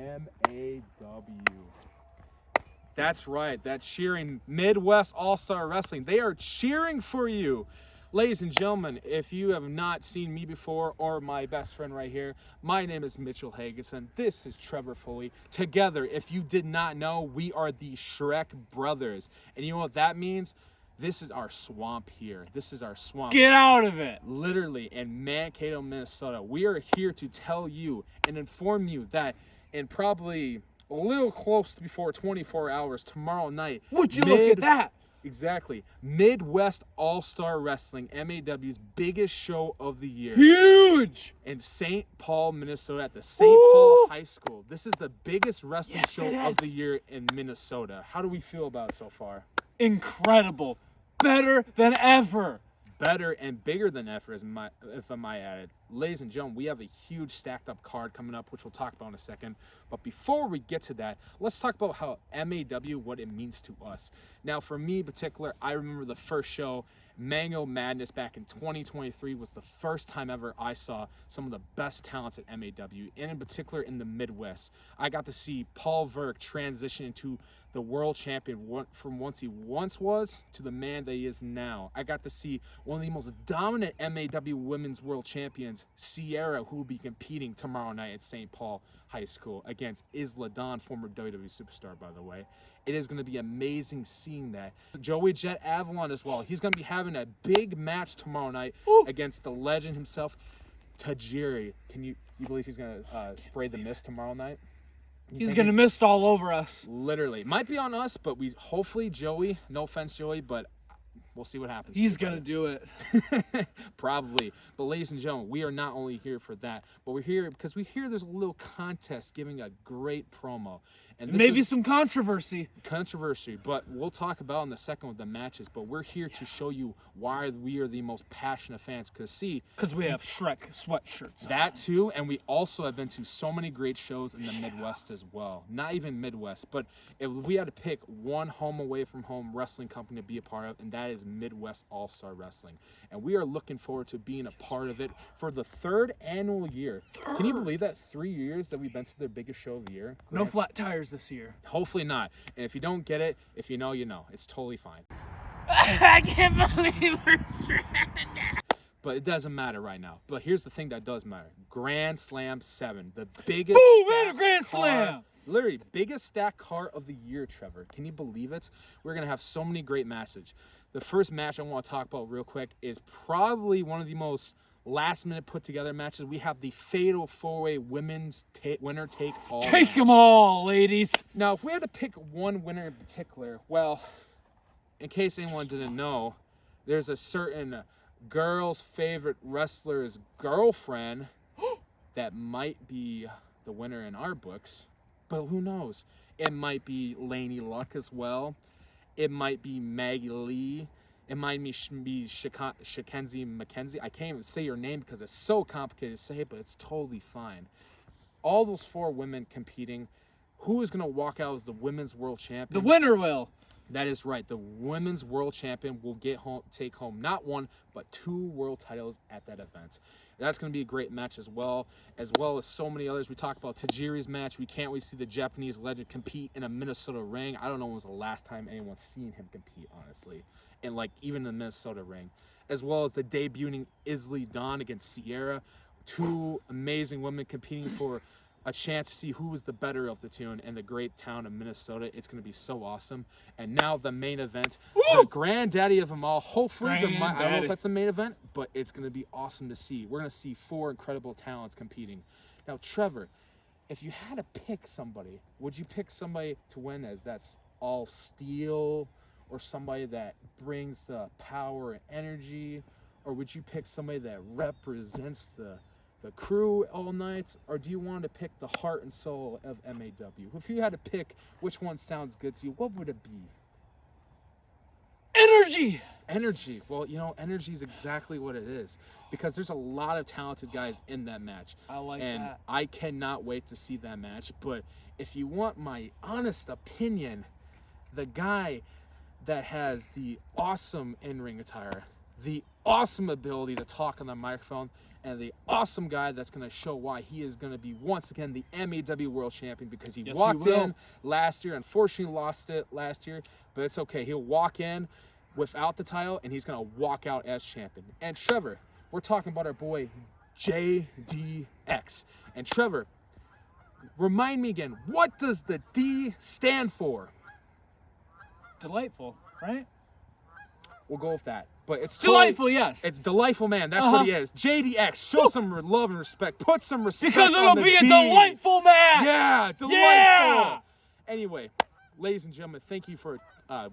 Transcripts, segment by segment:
MAW. That's right. That's cheering Midwest All-Star Wrestling. They are cheering for you. Ladies and gentlemen, if you have not seen me before or my best friend right here, my name is Mitchell Hagenson. This is Trevor Foley. Together, if you did not know, we are the Shrek Brothers. And you know what that means? This is our swamp here. This is our swamp. Get out of it! Literally in Mankato, Minnesota. We are here to tell you and inform you that in probably a little close before 24 hours tomorrow night. Would you look at that? Exactly. Midwest All-Star Wrestling, MAW's biggest show of the year. Huge! In St. Paul, Minnesota at the St. Paul High School. This is the biggest wrestling show of the year in Minnesota. How do we feel about it so far? Incredible. Better than ever. Better and bigger than ever, if I might add it. Ladies and gentlemen, we have a huge stacked up card coming up, which we'll talk about in a second. But before we get to that, let's talk about how MAW, what it means to us. Now, for me in particular, I remember the first show, Mango Madness, back in 2023, was the first time ever I saw some of the best talents at MAW, and in particular in the Midwest. I got to see Paul Verk transition into the world champion from once he once was to the man that he is now. I got to see one of the most dominant MAW women's world champions, Sierra, who will be competing tomorrow night at St. Paul High School against Isla Dawn, former WWE superstar, by the way. It is going to be amazing seeing that. Joey Jet Avalon as well. He's going to be having a big match tomorrow night against the legend himself, Tajiri. Can you believe he's going to spray the mist tomorrow night? He's going to mist all over us. Literally. Might be on us, but hopefully Joey, no offense Joey, but we'll see what happens. He's going to do it. Probably. But ladies and gentlemen, we are not only here for that, but we're here because we hear there's a little contest giving a great promo. And maybe some controversy. But we'll talk about in a second with the matches. But we're here to show you why we are the most passionate fans. Because we have Shrek sweatshirts on. That too, and we also have been to so many great shows in the Midwest as well. Not even Midwest, but if we had to pick one home away from home wrestling company to be a part of, and that is Midwest All-Star Wrestling. And we are looking forward to being a part of it for the third annual year. Can you believe that? 3 years that we've been to their biggest show of the year? No flat tires this year. Hopefully not. And if you don't get it, if you know, you know. It's totally fine. I can't believe we're stranded. But it doesn't matter right now. But here's the thing that does matter. Grand Slam 7. The biggest Grand Slam! Literally, biggest stack card of the year, Trevor. Can you believe it? We're going to have so many great matches. The first match I want to talk about real quick is probably one of the most last-minute put-together matches. We have the Fatal 4-Way Women's Winner-Take-All Take them all, ladies. Now, if we had to pick one winner in particular, well, in case anyone didn't know, there's a certain girl's favorite wrestler's girlfriend that might be the winner in our books. But who knows? It might be Lainey Luck as well. It might be Maggie Lee. It might be Shakenzie McKenzie. I can't even say your name because it's so complicated to say, but it's totally fine. All those 4 women competing. Who is going to walk out as the women's world champion? The winner will. That is right. The women's world champion will take home not 1, but 2 world titles at that event. That's going to be a great match as well as so many others. We talked about Tajiri's match. We can't wait to see the Japanese legend compete in a Minnesota ring. I don't know when was the last time anyone's seen him compete, honestly. And even the Minnesota ring. As well as the debuting Isla Dawn against Sierra. 2 amazing women competing for a chance to see who was the better of the two in the great town of Minnesota. It's going to be so awesome. And now the main event, the granddaddy of them all. Hopefully, I don't know if that's the main event, but it's going to be awesome to see. We're going to see 4 incredible talents competing. Now, Trevor, if you had to pick somebody, would you pick somebody to win that's all steel, or somebody that brings the power and energy, or would you pick somebody that represents the crew all night, or do you want to pick the heart and soul of MAW? If you had to pick which one sounds good to you, what would it be? Energy. Well, energy is exactly what it is, because there's a lot of talented guys in that match. I like that. And I cannot wait to see that match. But if you want my honest opinion, the guy that has the awesome in-ring attire, the awesome ability to talk on the microphone, and the awesome guy that's going to show why he is going to be once again the MAW World Champion, because he walked in last year, unfortunately lost it last year, but it's okay. He'll walk in without the title, and he's going to walk out as champion. And Trevor, we're talking about our boy JDX. And Trevor, remind me again, what does the D stand for? Delightful, right? We'll go with that. But it's delightful, yes. It's delightful, man. That's what he is. JDX, show some love and respect. Put some respect because it'll on the be a D. delightful match. Yeah, delightful. Yeah. Anyway, ladies and gentlemen, thank you for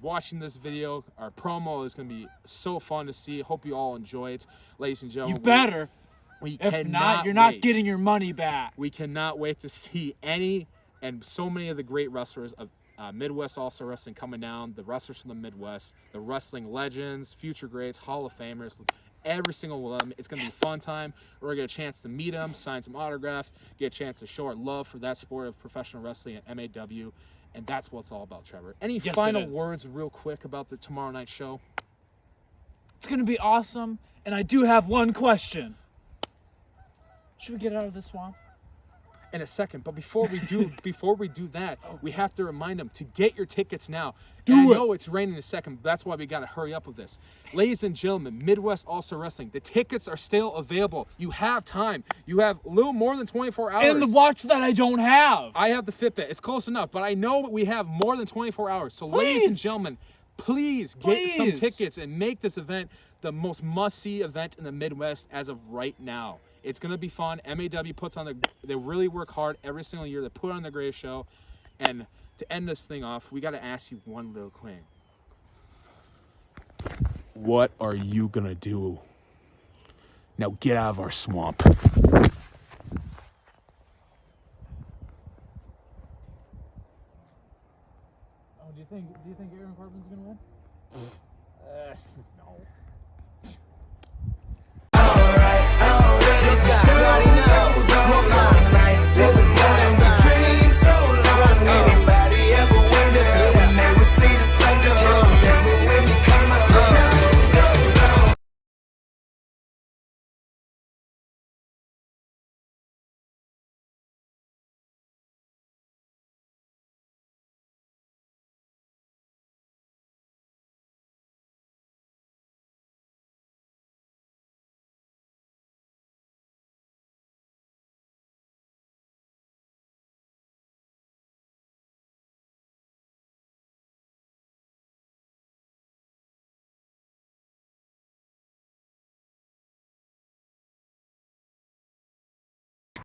watching this video. Our promo is going to be so fun to see. Hope you all enjoy it. Ladies and gentlemen, You better. If not, you're not getting your money back. We cannot wait to see any and so many of the great wrestlers of Midwest All-Star Wrestling coming down, the wrestlers from the Midwest, the wrestling legends, future greats, Hall of Famers, every single one of them. It's going to be a fun time. We're going to get a chance to meet them, sign some autographs, get a chance to show our love for that sport of professional wrestling at MAW, and that's what it's all about, Trevor. Any final words real quick about the tomorrow night show? It's going to be awesome, and I do have one question. Should we get out of the swamp? In a second, but before we do that, we have to remind them to get your tickets now. I know it's raining in a second, but that's why we got to hurry up with this. Ladies and gentlemen, Midwest All-Star Wrestling, the tickets are still available. You have time. You have a little more than 24 hours. And the watch that I don't have. I have the Fitbit. It's close enough, but I know we have more than 24 hours. So ladies and gentlemen, please get some tickets and make this event the most must-see event in the Midwest as of right now. It's going to be fun. MAW puts on they really work hard every single year. They put on the greatest show. And to end this thing off, we got to ask you one little thing. What are you going to do? Now get out of our swamp.